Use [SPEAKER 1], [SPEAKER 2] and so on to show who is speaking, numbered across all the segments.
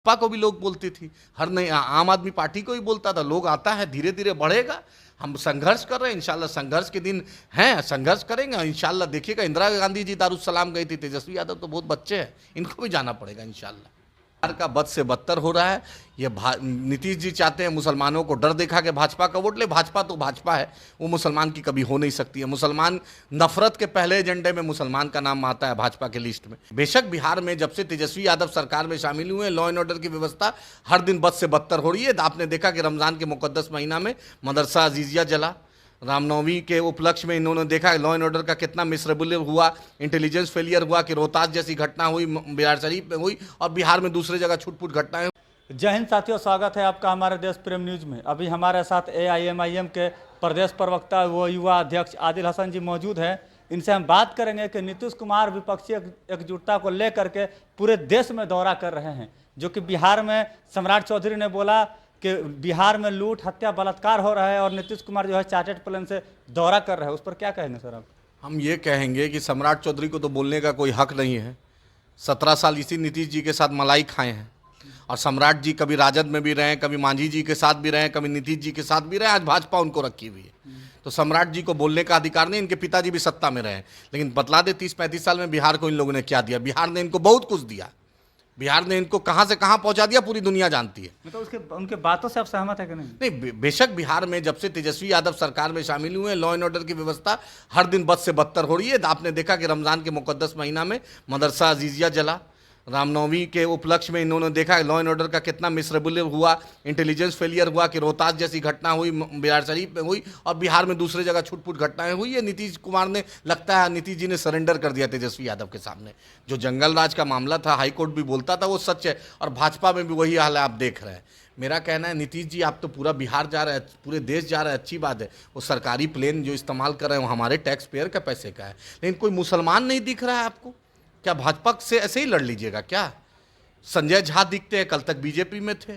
[SPEAKER 1] भाजपा को भी लोग बोलती थी, हर नहीं आम आदमी पार्टी को ही बोलता था। लोग आता है, धीरे धीरे बढ़ेगा। हम संघर्ष कर रहे हैं, इंशाल्लाह संघर्ष के दिन हैं, संघर्ष करेंगे इंशाल्लाह। देखिएगा, इंदिरा गांधी जी दारुसलाम गई थी, तेजस्वी यादव तो बहुत बच्चे हैं, इनको भी जाना पड़ेगा इंशाल्लाह। बिहार का बद से बदतर हो रहा है। ये नीतीश जी चाहते हैं मुसलमानों को डर दिखा के भाजपा का वोट ले। भाजपा तो भाजपा है, वो मुसलमान की कभी हो नहीं सकती है। मुसलमान नफरत के पहले एजेंडे में मुसलमान का नाम आता है भाजपा के लिस्ट में। बेशक बिहार में जब से तेजस्वी यादव सरकार में शामिल हुए, लॉ एंड ऑर्डर की व्यवस्था हर दिन बद से बदतर हो रही है। आपने देखा कि रमज़ान के मुकद्दस महीना में मदरसा अजीजिया जला, रामनवमी के उपलक्ष्य में इन्होंने देखा लॉ एंड ऑर्डर का कितना मिसरेबल हुआ, इंटेलिजेंस फेलियर हुआ कि रोहतास जैसी घटना हुई, बिहार शरीफ में हुई, और बिहार में दूसरी जगह छुटपुट घटनाएं।
[SPEAKER 2] जय हिंद साथियों, स्वागत है आपका हमारे देश प्रेम न्यूज में। अभी हमारे साथ AIMIM के प्रदेश प्रवक्ता व युवा अध्यक्ष आदिल हसन जी मौजूद हैं। इनसे हम बात करेंगे कि नीतीश कुमार विपक्षी एकजुटता को लेकर के पूरे देश में दौरा कर रहे हैं, जो कि बिहार में सम्राट चौधरी ने बोला कि बिहार में लूट, हत्या, बलात्कार हो रहा है और नीतीश कुमार जो है चार्टेड प्लान से दौरा कर रहे हैं। उस पर क्या कहेंगे सर आप?
[SPEAKER 1] हम ये कहेंगे कि सम्राट चौधरी को तो बोलने का कोई हक नहीं है। 17 साल इसी नीतीश जी के साथ मलाई खाए हैं, और सम्राट जी कभी राजद में भी रहे, कभी मांझी जी के साथ भी रहे, कभी नीतीश जी के साथ भी रहे, आज भाजपा उनको रखी हुई है। तो सम्राट जी को बोलने का अधिकार नहीं। इनके पिताजी भी सत्ता में रहे, लेकिन बतला दे 30-35 साल में बिहार को इन लोगों ने क्या दिया। बिहार ने इनको बहुत कुछ दिया, बिहार ने इनको कहां से कहां पहुंचा दिया पूरी दुनिया जानती है।
[SPEAKER 2] मतलब उनके बातों से आप सहमत है कि नहीं?
[SPEAKER 1] नहीं, बेशक बिहार में जब से तेजस्वी यादव सरकार में शामिल हुए, लॉ एंड ऑर्डर की व्यवस्था हर दिन बद से बदतर हो रही है। आपने देखा कि रमज़ान के मुकद्दस महीना में मदरसा अजीजिया जला, रामनवमी के उपलक्ष्य में इन्होंने देखा लॉ एंड ऑर्डर का कितना मिसरेबल हुआ, इंटेलिजेंस फेलियर हुआ कि रोहतास जैसी घटना हुई, बिहार शरीफ में हुई, और बिहार में दूसरी जगह छुटपुट घटनाएं हुई। ये नीतीश कुमार ने, लगता है नीतीश जी ने सरेंडर कर दिया तेजस्वी यादव के सामने। जो जंगल राज का मामला था, हाईकोर्ट भी बोलता था वो सच है, और भाजपा में भी वही हाल है, आप देख रहे हैं। मेरा कहना है नीतीश जी आप तो पूरा बिहार जा रहे हैं, पूरे देश जा रहे हैं, अच्छी बात है। वो सरकारी प्लेन जो इस्तेमाल कर रहे हैं वो हमारे टैक्स पेयर का पैसे का है, लेकिन कोई मुसलमान नहीं दिख रहा है आपको। क्या भाजपा से ऐसे ही लड़ लीजिएगा क्या? संजय झा दिखते हैं, कल तक बीजेपी में थे।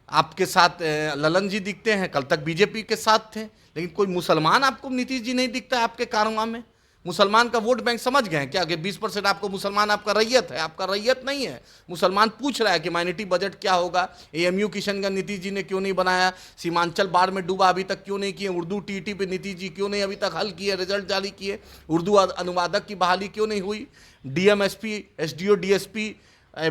[SPEAKER 1] आपके साथ ललन जी दिखते हैं, कल तक बीजेपी के साथ थे, लेकिन कोई मुसलमान आपको नीतीश जी नहीं दिखता है आपके कारनामा में। मुसलमान का वोट बैंक समझ गए हैं क्या कि 20% आपको मुसलमान आपका रैयत है? आपका रैयत नहीं है। मुसलमान पूछ रहा है कि माइनॉरिटी बजट क्या होगा, AMU किशनगंज नीतीश जी ने क्यों नहीं बनाया, सीमांचल बाढ़ में डूबा अभी तक क्यों नहीं किए, उर्दू TET पे नीतीश जी क्यों नहीं अभी तक हल किए, रिजल्ट जारी किए, उर्दू अनुवादक की बहाली क्यों नहीं हुई, DM SP SDO DSP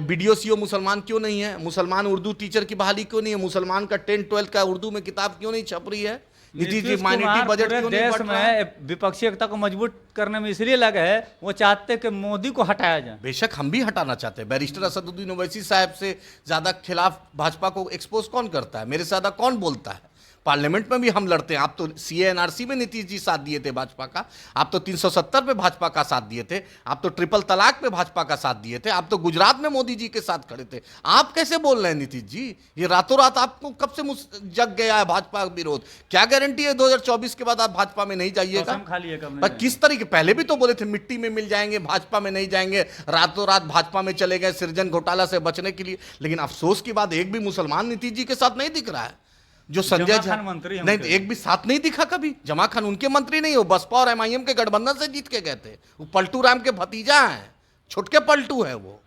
[SPEAKER 1] BDO CO मुसलमान क्यों नहीं है, मुसलमान उर्दू टीचर की बहाली क्यों नहीं है, मुसलमान का 10-12 का उर्दू में किताब क्यों नहीं छप रही है, नीतीश जी माइनॉरिटी बजट क्यों नहीं
[SPEAKER 2] देश में विपक्षी एकता को मजबूत करने में इसलिए लगे है, वो चाहते कि मोदी को हटाया जाए।
[SPEAKER 1] बेशक हम भी हटाना चाहते हैं। बैरिस्टर असदुद्दीन ओवैसी साहब से ज़्यादा खिलाफ भाजपा को एक्सपोज कौन करता है, मेरे से ज़्यादा कौन बोलता है? पार्लियामेंट में भी हम लड़ते हैं। आप तो CA NRC में नीतीश जी साथ दिए थे भाजपा का, आप तो 370 पे भाजपा का साथ दिए थे, आप तो ट्रिपल तलाक पे भाजपा का साथ दिए थे, आप तो गुजरात में मोदी जी के साथ खड़े थे। आप कैसे बोल रहे हैं नीतीश जी? ये रातों रात आपको कब से जग गया है भाजपा का विरोध? क्या गारंटी है 2024 के बाद आप भाजपा में नहीं जाइएगा? किस तरीके, पहले भी तो बोले थे मिट्टी में मिल जाएंगे, भाजपा में नहीं जाएंगे, रातों रात भाजपा में चले गए सृजन घोटाला से बचने के लिए। लेकिन अफसोस की बात, एक भी मुसलमान नीतीश जी के साथ नहीं दिख रहा है। जो संजय झा
[SPEAKER 2] मंत्री
[SPEAKER 1] नहीं, एक भी साथ नहीं दिखा कभी। जमा खान उनके मंत्री नहीं हो, बसपा और MIM के गठबंधन से जीत के गए थे। वो पलटू राम के भतीजा हैं, छोटके पलटू है वो,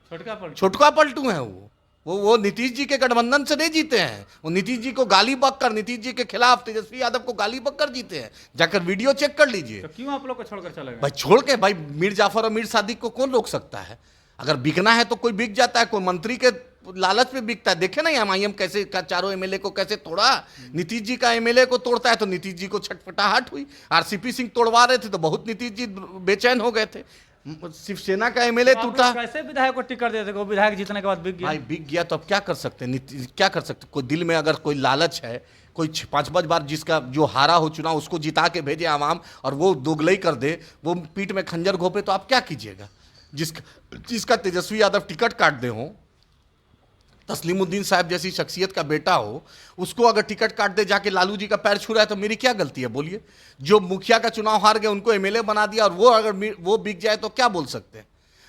[SPEAKER 1] छोटका पलटू है वो नीतीश जी के गठबंधन से नहीं जीते हैं। वो नीतीश जी को गाली बककर, नीतीश जी के खिलाफ तेजस्वी यादव को गाली बककर जीते हैं। जाकर वीडियो चेक कर लीजिए।
[SPEAKER 2] तो क्यों आप लोग को छोड़कर चले गए?
[SPEAKER 1] भाई छोड़ के, भाई मीर जाफर और मीर सादिक को कौन रोक सकता है? अगर बिकना है तो कोई बिक जाता है, कोई मंत्री के लालच पे बिकता है। देखे ना MIM कैसे का चारों MLA को कैसे तोड़ा। नीतीश जी का MLA को तोड़ता है तो नीतीश जी को छटपटाहट हुई। RCP सिंह तोड़वा रहे थे तो बहुत नीतीश जी बेचैन हो गए थे। शिवसेना का MLA टूटा,
[SPEAKER 2] कैसे विधायक को टिकट देते? विधायक जीतने के बाद बिक गया।
[SPEAKER 1] भाई बिक गया तो अब क्या कर सकते हैं? क्या कर सकते? कोई दिल में अगर कोई लालच है, कोई 5-5 बार जिसका जो हारा हो चुनाव उसको जिता के भेजे आवाम, और वो दोगलई कर दे, वो पीठ में खंजर घोपे, तो आप क्या कीजिएगा? जिसका तेजस्वी यादव टिकट काट दे हो, तस्लीमुद्दीन साहब जैसी शख्सियत का बेटा हो, उसको अगर टिकट काट दे, जाके लालू जी का पैर छू रहा है, तो मेरी क्या गलती है बोलिए? जो मुखिया का चुनाव हार गए उनको MLA बना दिया, और वो अगर वो बिक जाए तो क्या बोल सकते हैं?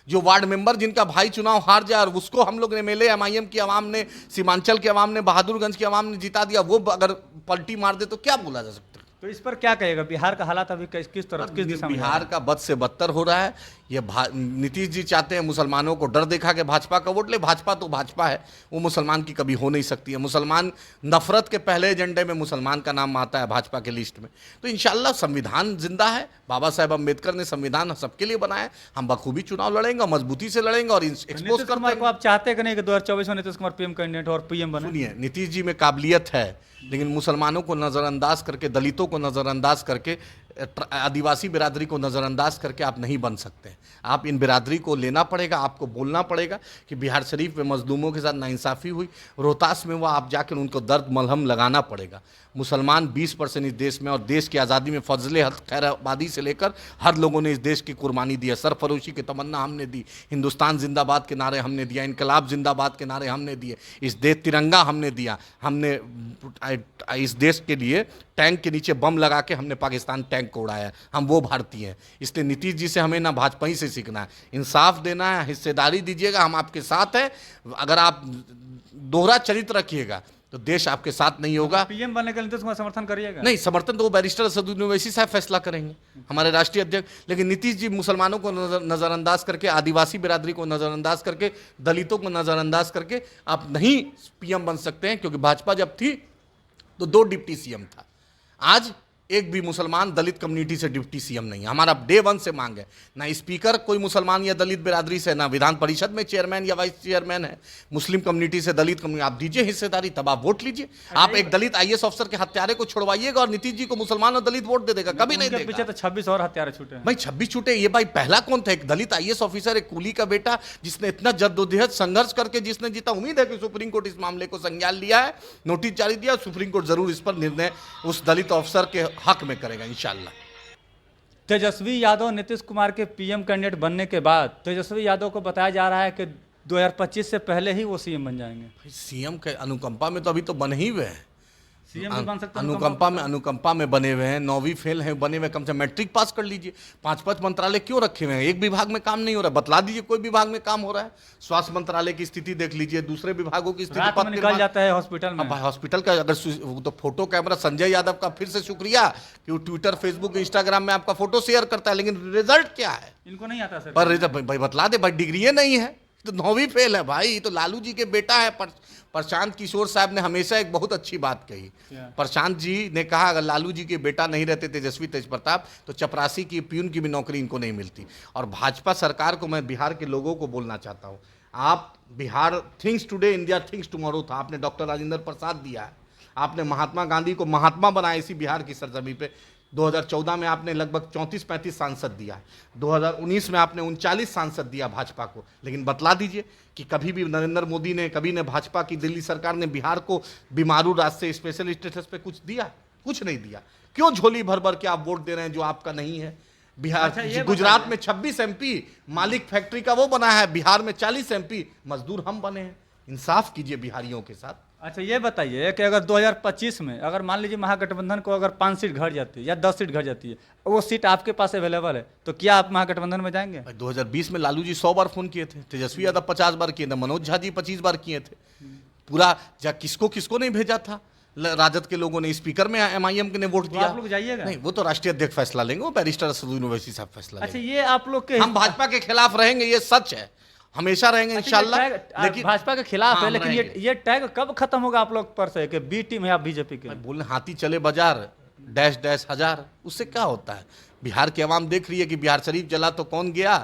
[SPEAKER 1] जो वार्ड मेंबर जिनका भाई चुनाव हार जाए और उसको हम लोग ने MLA MIM की आवाम ने, सीमांचल की आवाम ने, बहादुरगंज की आवाम ने जिता दिया, वो अगर पलटी मार दे तो क्या बोला जा सकता है?
[SPEAKER 2] तो इस पर क्या कहेगा? बिहार का हालात अभी किस तरह, किस दिशा में?
[SPEAKER 1] बिहार का बद से बदतर हो रहा है। नीतीश जी चाहते हैं मुसलमानों को डर दिखा के भाजपा का वोट ले। भाजपा तो भाजपा है, वो मुसलमान की कभी हो नहीं सकती है। मुसलमान नफरत के पहले एजेंडे में मुसलमान का नाम आता है भाजपा के लिस्ट में। तो इंशाल्लाह संविधान जिंदा है, बाबा साहेब अम्बेडकर ने संविधान सबके लिए बनाया है। हम बखूबी चुनाव लड़ेंगे, मजबूती से लड़ेंगे और एक्सपोज
[SPEAKER 2] नीतीश कुमार को आप चाहते कि नहीं कि 2024 में नीतीश कुमार पीएम कैंडिडेट और पीएम बने?
[SPEAKER 1] सुनिए, नीतीश जी में काबिलियत है, लेकिन मुसलमानों को नज़रअंदाज करके, दलितों को नज़रअंदाज करके, आदिवासी बिरादरी को नज़रअंदाज करके आप नहीं बन सकते। आप इन बिरादरी को लेना पड़ेगा, आपको बोलना पड़ेगा कि बिहार शरीफ में मजलूमों के साथ नाइंसाफ़ी हुई, रोहतास में वो आप जाकर उनको दर्द मलहम लगाना पड़ेगा। मुसलमान 20% इस देश में, और देश की आज़ादी में फजले हक खैराबादी से लेकर हर लोगों ने इस देश की कुर्बानी दी है। सरफरोशी की तमन्ना हमने दी, हिंदुस्तान जिंदाबाद के नारे हमने दिया, इनकलाब जिंदाबाद के नारे हमने दिए, इस देश तिरंगा हमने दिया, हमने इस देश के लिए टैंक के नीचे बम लगा के हमने पाकिस्तान टैंक को उड़ाया। हम वो भारतीय हैं। इसलिए नीतीश जी से हमें ना भाजपा ही से सीखना है, इंसाफ देना है, हिस्सेदारी दीजिएगा, हम आपके साथ हैं। अगर आप दोहरा चरित्र रखिएगा तो देश आपके साथ नहीं होगा।
[SPEAKER 2] पीएम बनने के लिए नीतीश कुमार समर्थन करिएगा?
[SPEAKER 1] नहीं, समर्थन तो वो बैरिस्टर असदुद्दीन ओवैसी साहब फैसला करेंगे, हमारे राष्ट्रीय अध्यक्ष। लेकिन नीतीश जी मुसलमानों को नज़रअंदाज करके, आदिवासी बिरादरी को नज़रअंदाज करके, दलितों को नज़रअंदाज करके आप नहीं पीएम बन सकते हैं। क्योंकि भाजपा जब थी तो 2 डिप्टी सीएम था, आज एक भी मुसलमान दलित कम्युनिटी से डिप्टी सीएम नहीं है। हमारा डे 1 से मांग है, ना स्पीकर कोई मुसलमान या दलित बिरादरी से, ना विधान परिषद में चेयरमैन या वाइस चेयरमैन है मुस्लिम कम्युनिटी से, दलित कम्युनिटी। आप दीजिए हिस्सेदारी, तब आप वोट लीजिए। आप एक दलित आईएएस अफसर के हत्यारे को छुड़वाइएगा और नीतीश जी को मुसलमान और दलित वोट दे देगा? कभी नहीं देगा।
[SPEAKER 2] पीछे तो 26 और हत्यारे छूटे हैं।
[SPEAKER 1] भाई 26 छूटे, ये भाई पहला कौन था? एक दलित आईएएस ऑफिसर, एक कुली का बेटा, जिसने इतना जद्दोजहद संघर्ष करके जिसने जीता। उम्मीद है कि सुप्रीम कोर्ट इस मामले को संज्ञान लिया है, नोटिस जारी दिया, सुप्रीम कोर्ट जरूर इस पर निर्णय उस दलित अफसर के हक में करेगा इंशाल्लाह।
[SPEAKER 2] तेजस्वी यादव नीतीश कुमार के पीएम कैंडिडेट बनने के बाद तेजस्वी यादव को बताया जा रहा है कि 2025 से पहले ही वो सीएम बन जाएंगे।
[SPEAKER 1] सीएम के अनुकंपा में तो अभी तो बने ही हुए हैं।
[SPEAKER 2] सीएम भी बन सकते हैं
[SPEAKER 1] अनुकंपा में बने हुए हैं, 9वीं फेल हैं बने हुए। कम से मैट्रिक पास कर लीजिए। 5-5 मंत्रालय क्यों रखे हुए हैं? एक विभाग में काम नहीं हो रहा, बतला दीजिए कोई विभाग में काम हो रहा है। स्वास्थ्य मंत्रालय की स्थिति देख लीजिए, दूसरे विभागों की स्थिति
[SPEAKER 2] निकल जाता है हॉस्पिटल में।
[SPEAKER 1] हॉस्पिटल का अगर तो फोटो कैमरा, संजय यादव का फिर से शुक्रिया कि वो ट्विटर, फेसबुक, इंस्टाग्राम में आपका फोटो शेयर करता है, लेकिन रिजल्ट क्या है?
[SPEAKER 2] इनको नहीं आता सर।
[SPEAKER 1] पर रिजल्ट भाई बतला दे भाई, डिग्री नहीं है तो 9वीं फेल है भाई। तो लालू जी के बेटा है। प्रशांत किशोर साहब ने हमेशा एक बहुत अच्छी बात कही। प्रशांत जी ने कहा अगर लालू जी के बेटा नहीं रहते तेजस्वी तेज प्रताप तो चपरासी की, प्यून की भी नौकरी इनको नहीं मिलती। और भाजपा सरकार को मैं बिहार के लोगों को बोलना चाहता हूँ, आप Bihar things today India things tomorrow था, आपने डॉक्टर राजेंद्र प्रसाद दिया है, आपने महात्मा गांधी को महात्मा बनाया इसी बिहार की सरजमी पे। 2014 में आपने लगभग 34-35 सांसद दिया है, 2019 में आपने 39 सांसद दिया भाजपा को। लेकिन बतला दीजिए कि कभी भी नरेंद्र मोदी ने, कभी ने भाजपा की दिल्ली सरकार ने बिहार को बीमारू राज्य से स्पेशल स्टेटस पे कुछ दिया? कुछ नहीं दिया। क्यों झोली भर भर के आप वोट दे रहे हैं जो आपका नहीं है? बिहार, गुजरात में 26 एमपी मालिक फैक्ट्री का वो बना है, बिहार में 40 एमपी मजदूर हम बने हैं। इंसाफ कीजिए बिहारियों के साथ।
[SPEAKER 2] अच्छा ये बताइए कि अगर 2025 में अगर मान लीजिए महागठबंधन को अगर 5 सीट घट जाती है या 10 सीट घट जाती है, वो सीट आपके पास अवेलेबल है, तो क्या आप महागठबंधन में जाएंगे?
[SPEAKER 1] 2020 में लालू जी 100 बार फोन किए थे, तेजस्वी यादव 50 बार किए थे, मनोज झा जी 25 बार किए थे। पूरा किसको किसको नहीं भेजा था राजद के लोगों ने? स्पीकर में एमआईएम ने वोट दिया।
[SPEAKER 2] आप लोग जाइएगा?
[SPEAKER 1] नहीं, वो तो राष्ट्रीय अध्यक्ष फैसला लेंगे, वो बैरिस्टर असदुद्दीन ओवैसी साहब फैसला लेंगे।
[SPEAKER 2] अच्छा, ये आप लोग के
[SPEAKER 1] हम भाजपा के खिलाफ रहेंगे, ये सच है, हमेशा रहेंगे इंशाल्लाह।
[SPEAKER 2] लेकिन भाजपा के खिलाफ है, लेकिन ये टैग कब खत्म होगा आप लोग पर से कि बी टीम है आप बीजेपी के?
[SPEAKER 1] बोलने हाथी चले बाजार डैश हजार, उससे क्या होता है? बिहार की आवाम देख रही है कि बिहार शरीफ जला तो कौन गया,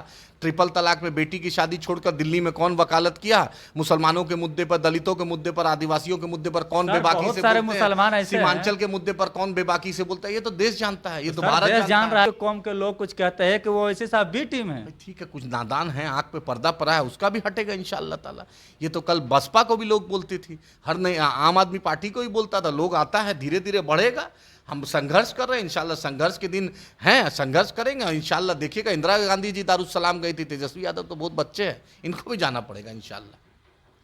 [SPEAKER 1] ट्रिपल तलाक में बेटी की शादी छोड़कर दिल्ली में कौन वकालत किया, मुसलमानों के मुद्दे पर, दलितों के मुद्दे पर, आदिवासियों के मुद्दे पर कौन बेबाकी से बोलते हैं, सीमांचल के मुद्दे पर कौन बेबाकी से बोलता है, ये तो देश जानता है, ये तो भारत
[SPEAKER 2] जान रहा है। कौम के लोग कुछ कहते हैं कि वो ऐसे साहब बी टीम है।
[SPEAKER 1] ठीक है, कुछ नादान है, आंख पे पर्दा पड़ा है, उसका भी हटेगा इंशाअल्लाह ताला। ये तो कल बसपा को भी लोग बोलती थी, हर नई आम आदमी पार्टी को ही बोलता था। लोग आता है, धीरे धीरे बढ़ेगा। हम संघर्ष कर रहे हैं, इंशाल्लाह संघर्ष के दिन हैं, संघर्ष करेंगे इंशाल्लाह। देखिएगा, इंदिरा गांधी जी दारुस्सलाम गई थी, तेजस्वी यादव तो बहुत बच्चे हैं, इनको भी जाना पड़ेगा इंशाल्लाह।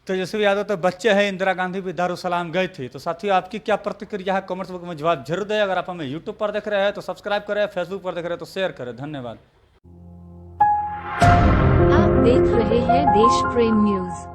[SPEAKER 2] तेजस्वी यादव तो बच्चे हैं, इंदिरा गांधी भी दारुस्सलाम गई थी। तो साथियों, आपकी क्या प्रतिक्रिया है? कमेंट्स बॉक्स में जवाब जरूर दें। अगर आप हमें यूट्यूब पर देख रहे हैं तो सब्सक्राइब करें, फेसबुक पर देख रहे हैं तो शेयर करें। धन्यवाद।
[SPEAKER 3] आप देख रहे हैं देश प्रेम न्यूज।